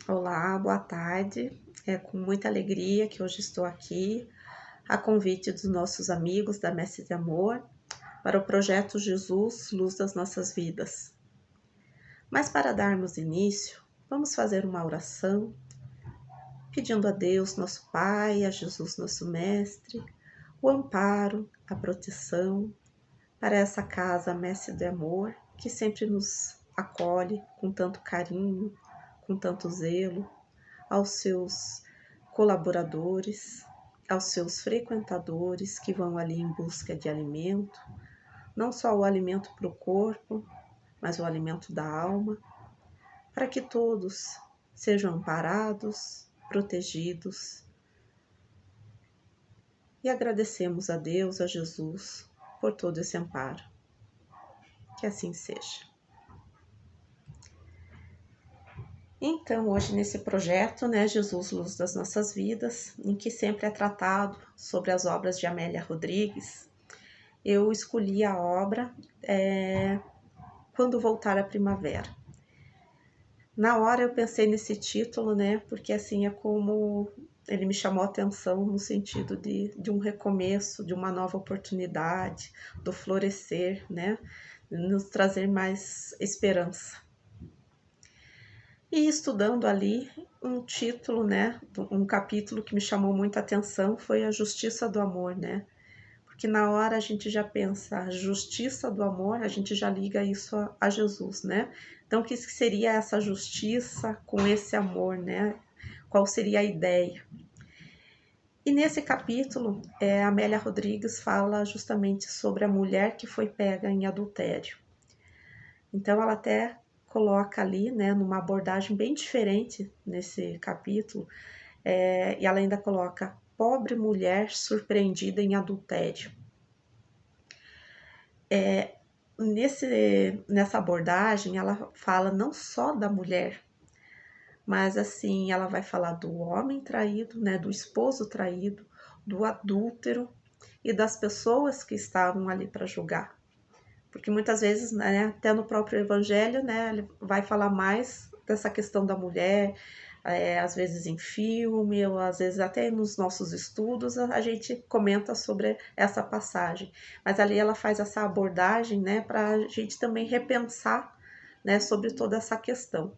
Olá, boa tarde. É com muita alegria que hoje estou aqui, a convite dos nossos amigos da Mestre de Amor, para o projeto Jesus, Luz das Nossas Vidas. Mas para darmos início, vamos fazer uma oração, pedindo a Deus, nosso Pai, a Jesus, nosso Mestre, o amparo, a proteção para essa casa Mestre de Amor, que sempre nos acolhe com tanto carinho, com tanto zelo, aos seus colaboradores, aos seus frequentadores que vão ali em busca de alimento, não só o alimento para o corpo, mas o alimento da alma, para que todos sejam amparados, protegidos. E agradecemos a Deus, a Jesus, por todo esse amparo. Que assim seja. Então, hoje nesse projeto, Jesus, Luz das Nossas Vidas, em que sempre é tratado sobre as obras de Amélia Rodrigues, eu escolhi a obra Quando Voltar a Primavera. Na hora eu pensei nesse título, porque assim é como ele me chamou a atenção no sentido de um recomeço, de uma nova oportunidade, do florescer, nos trazer mais esperança. E estudando ali um título, um capítulo que me chamou muita atenção foi a Justiça do Amor, Porque na hora a gente já pensa a justiça do amor, a gente já liga isso a Jesus, Então, o que seria essa justiça com esse amor, Qual seria a ideia? E nesse capítulo, a Amélia Rodrigues fala justamente sobre a mulher que foi pega em adultério. Então, ela até coloca ali, numa abordagem bem diferente nesse capítulo, e ela ainda coloca pobre mulher surpreendida em adultério. Nessa abordagem, ela fala não só da mulher, mas assim, ela vai falar do homem traído, do esposo traído, do adúltero e das pessoas que estavam ali para julgar. Porque muitas vezes, até no próprio evangelho, ele vai falar mais dessa questão da mulher, às vezes em filme, ou às vezes até nos nossos estudos, a gente comenta sobre essa passagem. Mas ali ela faz essa abordagem, para a gente também repensar, sobre toda essa questão.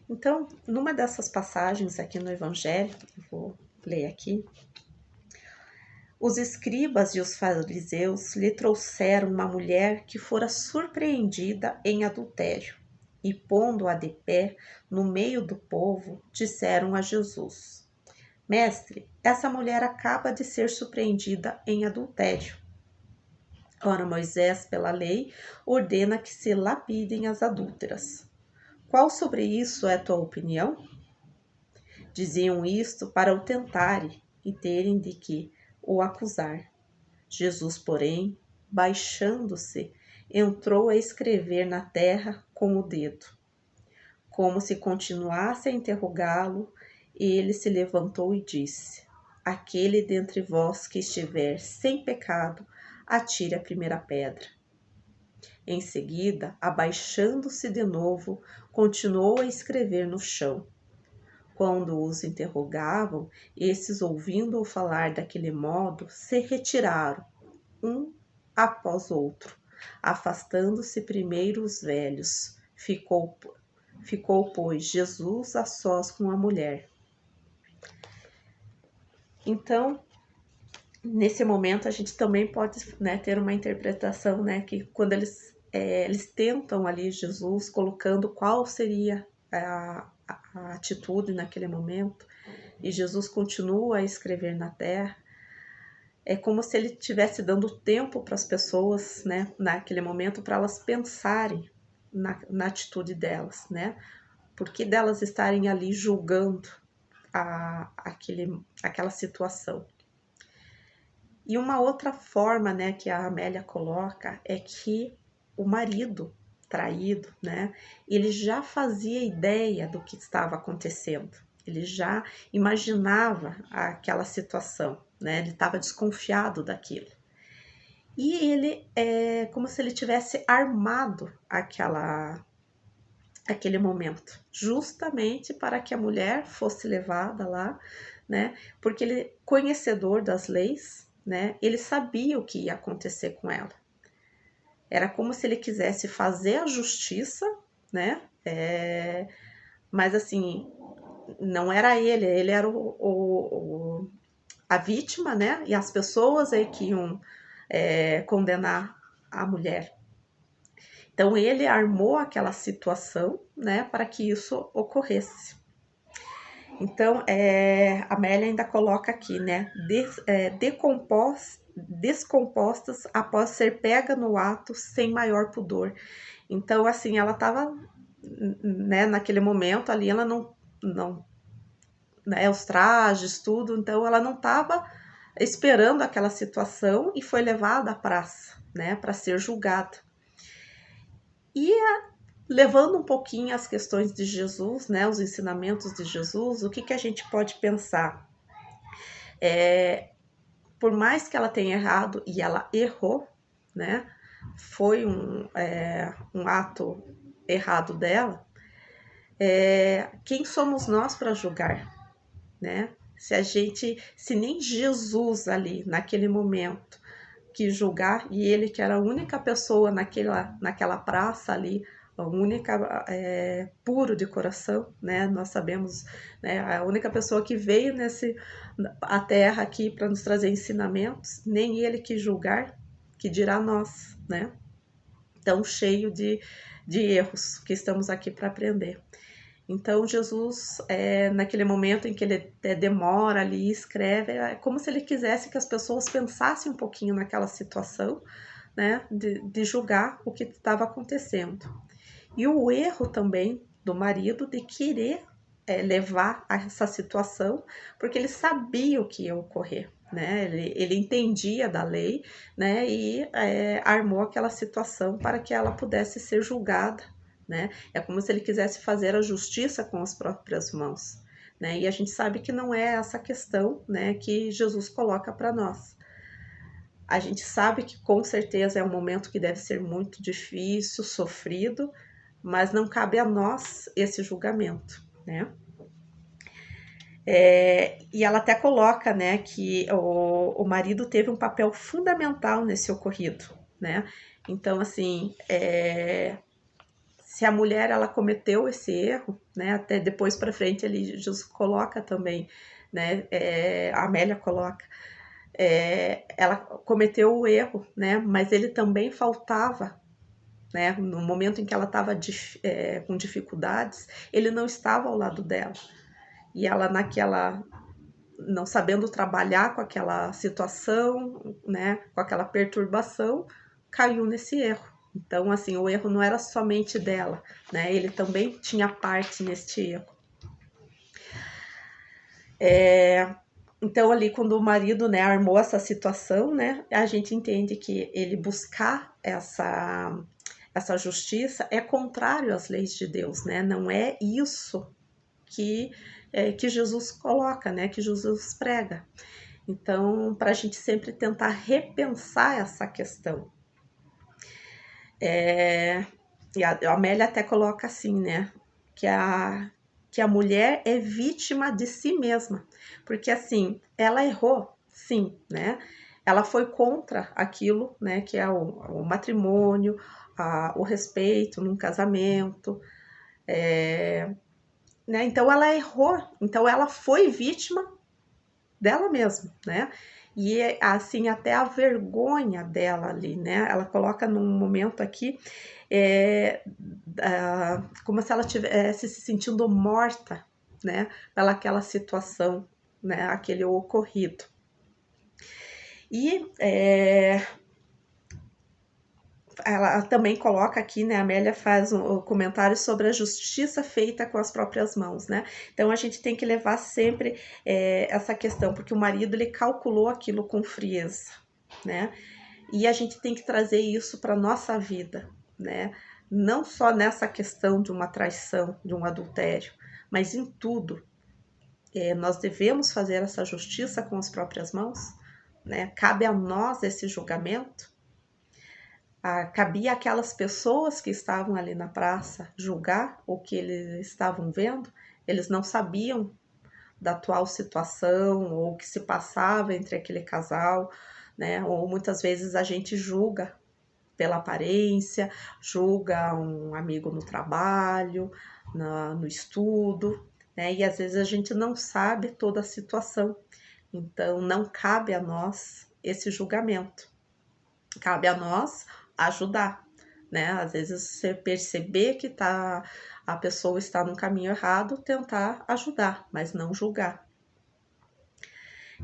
Então, numa dessas passagens aqui no evangelho, eu vou ler aqui, os escribas e os fariseus lhe trouxeram uma mulher que fora surpreendida em adultério, e pondo-a de pé no meio do povo, disseram a Jesus: Mestre, essa mulher acaba de ser surpreendida em adultério. Ora, Moisés, pela lei, ordena que se lapidem as adúlteras. Qual sobre isso é tua opinião? Diziam isto para o tentarem e terem de que o acusar. Jesus, porém, baixando-se, entrou a escrever na terra com o dedo. Como se continuasse a interrogá-lo, ele se levantou e disse: Aquele dentre vós que estiver sem pecado, atire a primeira pedra. Em seguida, abaixando-se de novo, continuou a escrever no chão. Quando os interrogavam, esses, ouvindo-o falar daquele modo, se retiraram, um após outro, afastando-se primeiro os velhos. Ficou, pois, Jesus a sós com a mulher. Então, nesse momento, a gente também pode ter uma interpretação, que quando eles tentam ali Jesus, colocando qual seria a atitude naquele momento, e Jesus continua a escrever na terra, é como se ele estivesse dando tempo para as pessoas, naquele momento, para elas pensarem na atitude delas, Por que delas estarem ali julgando aquela situação. E uma outra forma, que a Amélia coloca é que o marido traído, ele já fazia ideia do que estava acontecendo. Ele já imaginava aquela situação, Ele estava desconfiado daquilo. E ele é como se ele tivesse armado aquela aquele momento, justamente para que a mulher fosse levada lá, né? Porque ele, conhecedor das leis, né? Ele sabia o que ia acontecer com ela. Era como se ele quisesse fazer a justiça, né? Mas assim, não era ele, ele era a vítima, né? E as pessoas aí que iam condenar a mulher. Então ele armou aquela situação, né, para que isso ocorresse. Então a Amélia ainda coloca aqui, né, descompostas após ser pega no ato sem maior pudor. Então assim, ela estava, né, naquele momento ali, ela não, né, os trajes, tudo, então ela não estava esperando aquela situação e foi levada à praça, né, para ser julgada. E levando um pouquinho as questões de Jesus, né, os ensinamentos de Jesus, o que a gente pode pensar? Por mais que ela tenha errado, e ela errou, né, foi um ato errado dela, quem somos nós para julgar, né? Se nem Jesus ali, naquele momento, que julgar, e ele que era a única pessoa naquela praça ali, a única puro de coração, né? Nós sabemos, né? A única pessoa que veio a terra aqui para nos trazer ensinamentos, nem ele que julgar, que dirá nós, né? Tão cheio de erros que estamos aqui para aprender. Então, Jesus, naquele momento em que ele demora ali e escreve, é como se ele quisesse que as pessoas pensassem um pouquinho naquela situação, né, de julgar o que estava acontecendo. E o erro também do marido de querer levar a essa situação, porque ele sabia o que ia ocorrer, né? Ele entendia da lei, né? E armou aquela situação para que ela pudesse ser julgada, né? É como se ele quisesse fazer a justiça com as próprias mãos, né? E a gente sabe que não é essa questão, né, que Jesus coloca para nós. A gente sabe que com certeza é um momento que deve ser muito difícil, sofrido, mas não cabe a nós esse julgamento, né? E ela até coloca, né, que o marido teve um papel fundamental nesse ocorrido, né? Então, assim, se a mulher ela cometeu esse erro, né? Até depois para frente ele Jesus coloca também, né? A Amélia coloca, ela cometeu o erro, né? Mas ele também faltava, né? No momento em que ela estava com dificuldades, ele não estava ao lado dela. E ela não sabendo trabalhar com aquela situação, né? Com aquela perturbação, caiu nesse erro. Então, assim, o erro não era somente dela, né? Ele também tinha parte neste erro. Então, ali, quando o marido, né, armou essa situação, né, a gente entende que ele buscar essa justiça é contrário às leis de Deus, né? Não é isso que Jesus coloca, né? Que Jesus prega. Então, para a gente sempre tentar repensar essa questão. E a Amélia até coloca assim, né? Que a mulher é vítima de si mesma. Porque assim, ela errou, sim, né? Ela foi contra aquilo, né? Que é o matrimônio, o respeito num casamento. Né? Então ela errou, então ela foi vítima dela mesma, né? E assim, até a vergonha dela ali, né? Ela coloca num momento aqui como se ela estivesse se sentindo morta, né? Pelaquela situação, né? Aquele ocorrido. E ela também coloca aqui, né? A Amélia faz um comentário sobre a justiça feita com as próprias mãos, né? Então a gente tem que levar sempre essa questão, porque o marido ele calculou aquilo com frieza, né? E a gente tem que trazer isso para nossa vida, né? Não só nessa questão de uma traição, de um adultério, mas em tudo. Nós devemos fazer essa justiça com as próprias mãos, né? Cabe a nós esse julgamento. cabia àquelas pessoas que estavam ali na praça julgar o que eles estavam vendo. Eles não sabiam da atual situação ou o que se passava entre aquele casal, né? Ou muitas vezes a gente julga pela aparência, julga um amigo no trabalho, no estudo, né? E às vezes a gente não sabe toda a situação. Então não cabe a nós esse julgamento. Cabe a nós ajudar, né? Às vezes você perceber que a pessoa está no caminho errado, tentar ajudar, mas não julgar.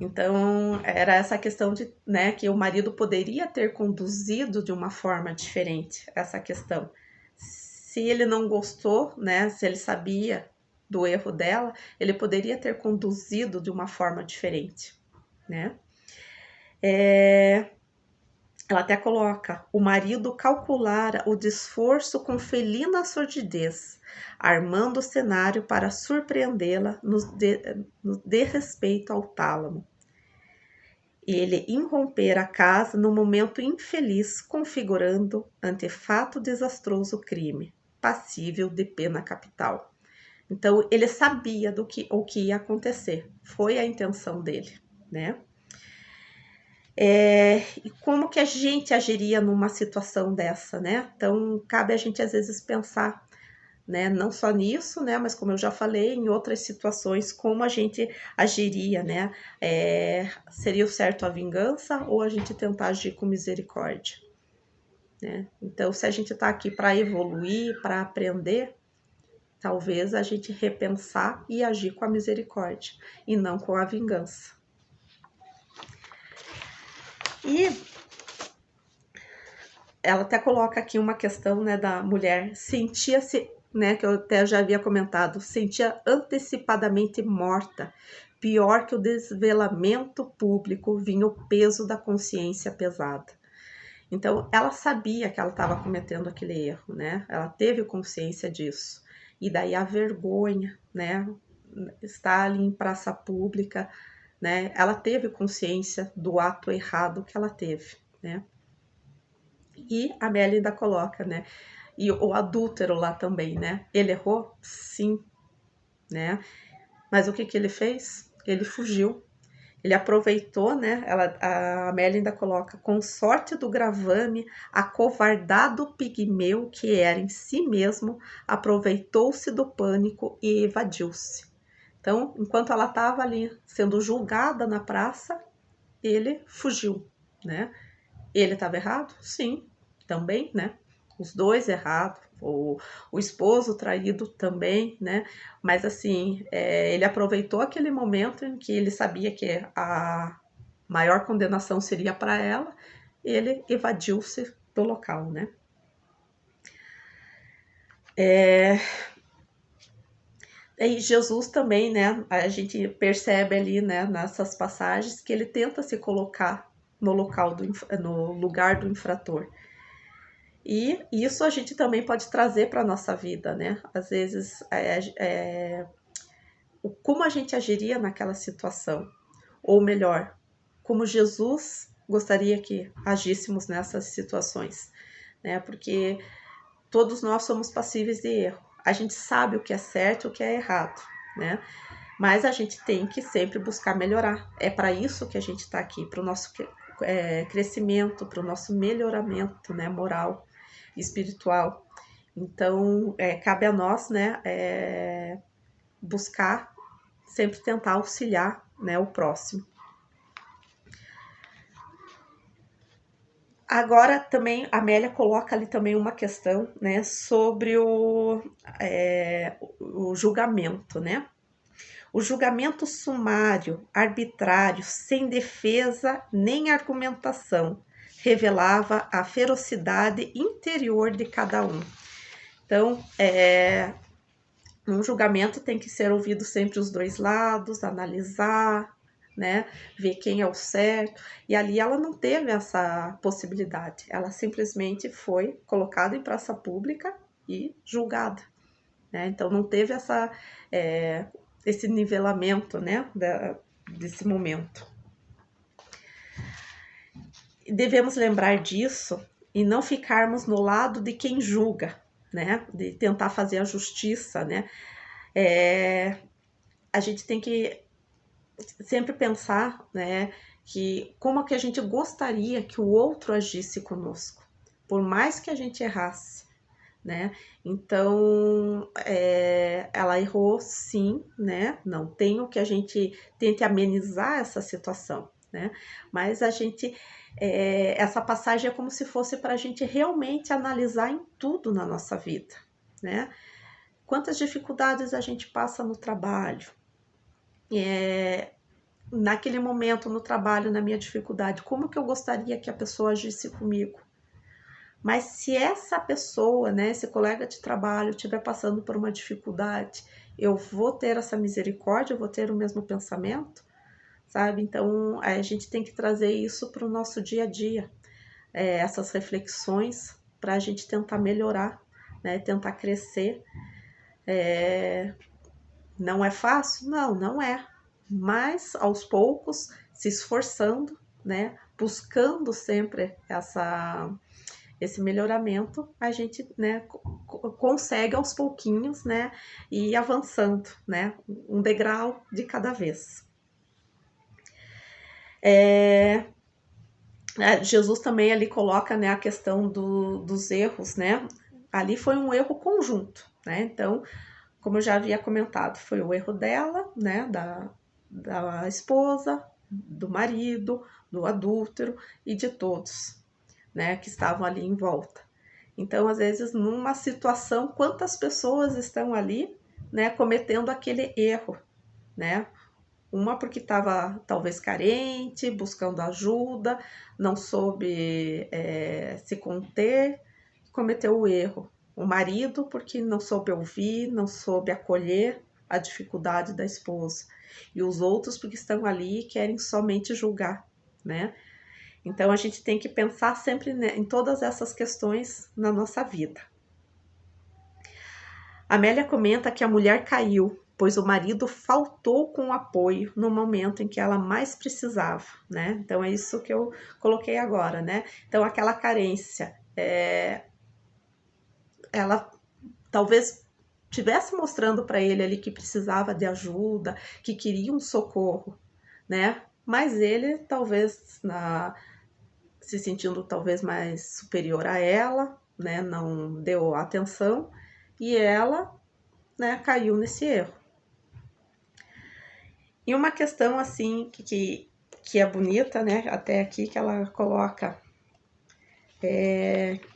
Então, era essa questão de, né, que o marido poderia ter conduzido de uma forma diferente essa questão. Se ele não gostou, né, se ele sabia do erro dela, ele poderia ter conduzido de uma forma diferente, né? Ela até coloca: o marido calculara o desforço com felina sordidez, armando o cenário para surpreendê-la no desrespeito ao tálamo. Ele irrompera a casa no momento infeliz, configurando antefato desastroso crime, passível de pena capital. Então, ele sabia o que ia acontecer, foi a intenção dele, né? E como que a gente agiria numa situação dessa, né? Então, cabe a gente às vezes pensar, né? Não só nisso, né? Mas como eu já falei, em outras situações, como a gente agiria, né? Seria o certo a vingança ou a gente tentar agir com misericórdia, né? Então, se a gente está aqui para evoluir, para aprender, talvez a gente repensar e agir com a misericórdia e não com a vingança. E ela até coloca aqui uma questão, né, da mulher sentia-se, né, que eu até já havia comentado, sentia antecipadamente morta. Pior que o desvelamento público vinha o peso da consciência pesada. Então, ela sabia que ela estava cometendo aquele erro, né? Ela teve consciência disso. E daí a vergonha, né? Estar ali em praça pública, né? Ela teve consciência do ato errado que ela teve, né? E a Amélia ainda coloca, né? E o adúltero lá também, né? Ele errou? Sim, né? Mas o que que ele fez? Ele fugiu. Ele aproveitou, né? A Amélia ainda coloca, com sorte do gravame, acovardado pigmeu que era em si mesmo, aproveitou-se do pânico e evadiu-se. Então, enquanto ela estava ali sendo julgada na praça, ele fugiu, né? Ele estava errado? Sim, também, né? Os dois errados, o esposo traído também, né? Mas assim, ele aproveitou aquele momento em que ele sabia que a maior condenação seria para ela, ele evadiu-se do local, né? E Jesus também, né? A gente percebe ali, né, nessas passagens que ele tenta se colocar no no lugar do infrator. E isso a gente também pode trazer para a nossa vida, né? Às vezes, como a gente agiria naquela situação, ou melhor, como Jesus gostaria que agíssemos nessas situações, né? Porque todos nós somos passíveis de erro. A gente sabe o que é certo e o que é errado, né? Mas a gente tem que sempre buscar melhorar. É para isso que a gente está aqui, para o nosso crescimento, para o nosso melhoramento, né, moral e espiritual. Então, cabe a nós, né, buscar sempre tentar auxiliar, né, o próximo. Agora também a Amélia coloca ali também uma questão, né, sobre o julgamento, né? O julgamento sumário, arbitrário, sem defesa nem argumentação, revelava a ferocidade interior de cada um. Então, um julgamento tem que ser ouvido sempre os dois lados, analisar, né, ver quem é o certo. E ali ela não teve essa possibilidade. Ela simplesmente foi colocada em praça pública e julgada, né? Então não teve esse nivelamento, né, desse momento. Devemos lembrar disso, e não ficarmos no lado de quem julga, né? De tentar fazer a justiça, né? A gente tem que sempre pensar, né, que como é que a gente gostaria que o outro agisse conosco, por mais que a gente errasse, né? Então, ela errou sim, né? Não tenho que a gente tente amenizar essa situação, né? Mas a gente, essa passagem é como se fosse para a gente realmente analisar em tudo na nossa vida, né? Quantas dificuldades a gente passa no trabalho, naquele momento no trabalho, na minha dificuldade, como que eu gostaria que a pessoa agisse comigo? Mas se essa pessoa, né, esse colega de trabalho estiver passando por uma dificuldade, eu vou ter essa misericórdia, eu vou ter o mesmo pensamento, sabe? Então, a gente tem que trazer isso para o nosso dia a dia, essas reflexões, para a gente tentar melhorar, né, tentar crescer. Não é fácil? Não, não é. Mas, aos poucos, se esforçando, né, buscando sempre esse melhoramento, a gente, né, consegue aos pouquinhos, né, ir avançando, né, um degrau de cada vez. Jesus também ali coloca, né, a questão dos erros, né, ali foi um erro conjunto, né, então, como eu já havia comentado, foi o erro dela, né, da esposa, do marido, do adúltero e de todos, né, que estavam ali em volta. Então, às vezes, numa situação, quantas pessoas estão ali, né, cometendo aquele erro, né? Uma porque estava talvez carente, buscando ajuda, não soube se conter, cometeu o erro. O marido porque não soube ouvir, não soube acolher a dificuldade da esposa. E os outros porque estão ali e querem somente julgar, né? Então a gente tem que pensar sempre em todas essas questões na nossa vida. Amélia comenta que a mulher caiu, pois o marido faltou com apoio no momento em que ela mais precisava, né? Então é isso que eu coloquei agora, né? Então aquela carência, ela talvez tivesse mostrando para ele ali que precisava de ajuda, que queria um socorro, né? Mas ele talvez se sentindo talvez mais superior a ela, né? Não deu atenção e ela, né, caiu nesse erro. E uma questão assim que é bonita, né? Até aqui que ela coloca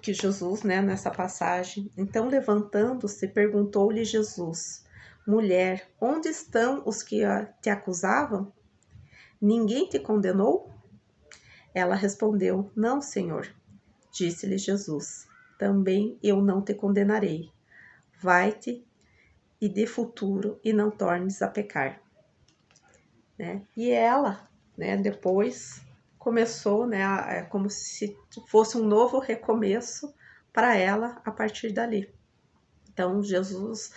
que Jesus, né, nessa passagem, então levantando-se, perguntou-lhe Jesus: mulher, onde estão os que te acusavam? Ninguém te condenou? Ela respondeu: não, Senhor. Disse-lhe Jesus: também eu não te condenarei. Vai-te e dê futuro e não tornes a pecar. Né? E ela, né, depois começou, né, como se fosse um novo recomeço para ela a partir dali. Então Jesus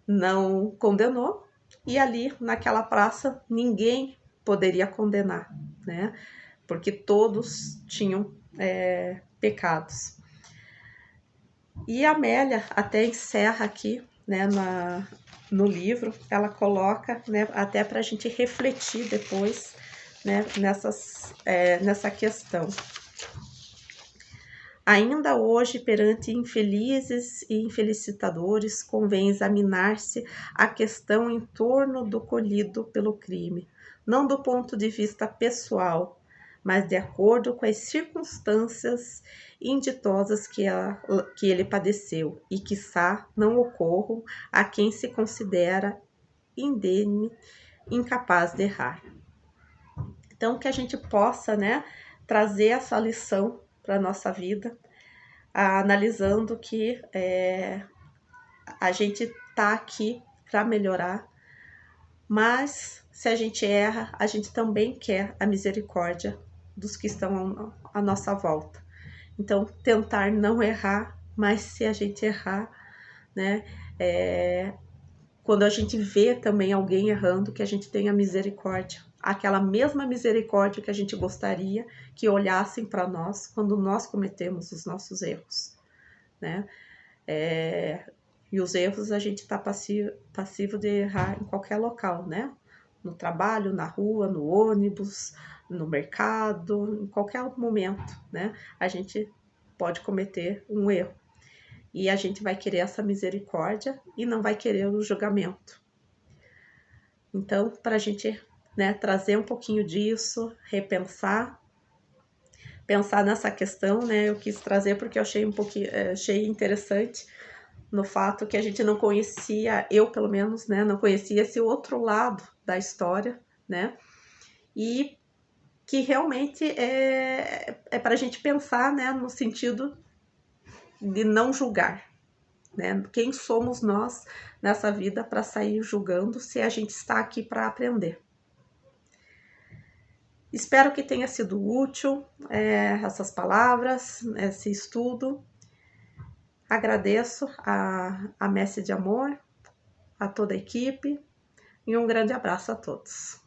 não condenou e ali naquela praça ninguém poderia condenar, né? Porque todos tinham pecados. E a Amélia até encerra aqui, né, no livro, ela coloca, né, até para a gente refletir depois, né, nessa questão. Ainda hoje, perante infelizes e infelicitadores, convém examinar-se a questão em torno do colhido pelo crime, não do ponto de vista pessoal, mas de acordo com as circunstâncias inditosas que ele padeceu, e quiçá não ocorram a quem se considera indene, incapaz de errar. Então, que a gente possa, né, trazer essa lição para a nossa vida, analisando que a gente está aqui para melhorar, mas se a gente erra, a gente também quer a misericórdia dos que estão à nossa volta. Então, tentar não errar, mas se a gente errar, né, quando a gente vê também alguém errando, que a gente tenha misericórdia, aquela mesma misericórdia que a gente gostaria que olhassem para nós quando nós cometemos os nossos erros, né? E os erros a gente está passivo de errar em qualquer local, né? No trabalho, na rua, no ônibus, no mercado, em qualquer momento, né? A gente pode cometer um erro. E a gente vai querer essa misericórdia e não vai querer o julgamento. Então, para a gente, né, trazer um pouquinho disso, repensar, pensar nessa questão, né? Eu quis trazer porque eu achei interessante no fato que a gente não conhecia, eu pelo menos, né, não conhecia esse outro lado da história, né? E que realmente é para a gente pensar, né, no sentido de não julgar, né? Quem somos nós nessa vida para sair julgando se a gente está aqui para aprender? Espero que tenha sido útil essas palavras, esse estudo. Agradeço a Messe de Amor, a toda a equipe e um grande abraço a todos.